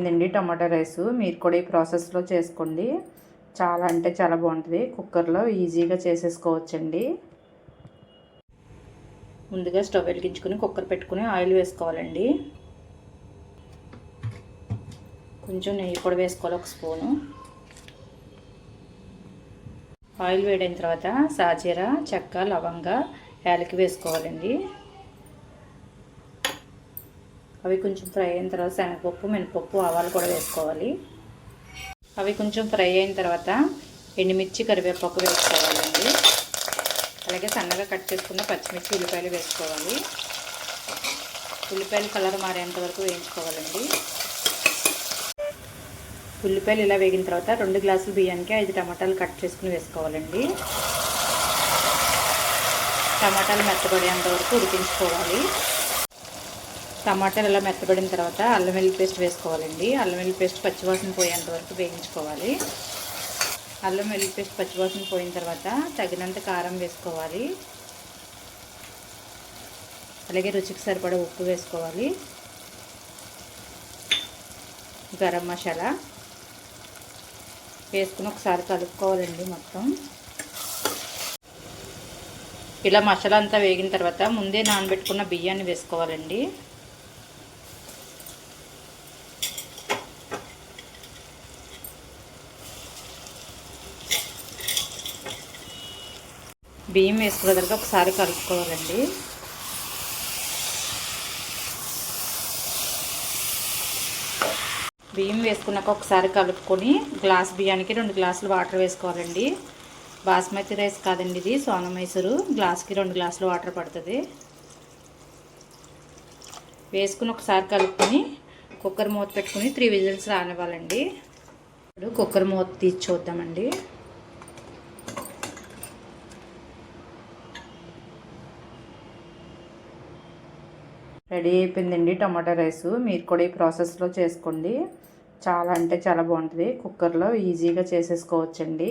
అయిపోయిందండి టమాటా రైస్. మీరు కూడా ఈ ప్రాసెస్లో చేసుకోండి. చాలా అంటే చాలా బాగుంటుంది. కుక్కర్లో ఈజీగా చేసేసుకోవచ్చండి. ముందుగా స్టవ్ వెలిగించుకుని కుక్కర్ పెట్టుకుని ఆయిల్ వేసుకోవాలండి. కొంచెం నెయ్యి కూడా వేసుకోవాలి, ఒక స్పూను. ఆయిల్ వేడైన తర్వాత సాజీర, చెక్క, లవంగ, యాలకి వేసుకోవాలండి. అవి కొంచెం ఫ్రై అయిన తర్వాత శనగపప్పు, మినపప్పు, ఆవాలు కూడా వేసుకోవాలి. అవి కొంచెం ఫ్రై అయిన తర్వాత ఎండుమిర్చి, కరివేపాకు వేసుకోవాలండి. అలాగే సన్నగా కట్ చేసుకున్న పచ్చిమిర్చి, ఉల్లిపాయలు వేసుకోవాలి. ఉల్లిపాయలు కలర్ మారేంత వరకు వేయించుకోవాలండి. ఉల్లిపాయలు ఇలా వేగిన తర్వాత 2 గ్లాసుల బియ్యానికి 5 టమాటాలు కట్ చేసుకుని వేసుకోవాలండి. టమాటాలు మెత్తబడేంత వరకు ఉడికించుకోవాలి. టమాటాలు ఇలా మెత్తబడిన తర్వాత అల్లం వెల్లుల్లి పేస్ట్ వేసుకోవాలండి. అల్లం వెల్లుల్లి పేస్ట్ పచ్చివాసన పోయేంత వరకు వేయించుకోవాలి. అల్లం వెల్లుల్లి పేస్ట్ పచ్చివాసన పోయిన తర్వాత తగినంత కారం వేసుకోవాలి. అలాగే రుచికి సరిపడా ఉప్పు వేసుకోవాలి. గరం మసాలా వేసుకుని ఒకసారి కలుపుకోవాలండి మొత్తం. ఇలా మసాలా అంతా వేగిన తర్వాత ముందే నానబెట్టుకున్న బియ్యాన్ని వేసుకోవాలండి. బియ్యం వేసుకున్న తర్వాత ఒకసారి కలుపుకోవాలండి. బియ్యం వేసుకున్నాక ఒకసారి కలుపుకొని గ్లాస్ బియ్యానికి 2 గ్లాసులు వాటర్ వేసుకోవాలండి. బాస్మతి రైస్ కాదండి ఇది, సోనా మైసూరు. గ్లాస్కి 2 గ్లాసులు వాటర్ పడుతుంది. వేసుకుని ఒకసారి కలుపుకొని కుక్కర్ మూత పెట్టుకుని 3 విజిల్స్ రానివ్వాలండి. ఇప్పుడు కుక్కర్ మూత తీసి చూద్దామండి. రెడీ అయిపోయిందండి టమాటా రైస్. మీరు కూడా ఈ ప్రాసెస్లో చేసుకోండి. చాలా అంటే చాలా బాగుంటుంది. కుక్కర్లో ఈజీగా చేసేసుకోవచ్చండి.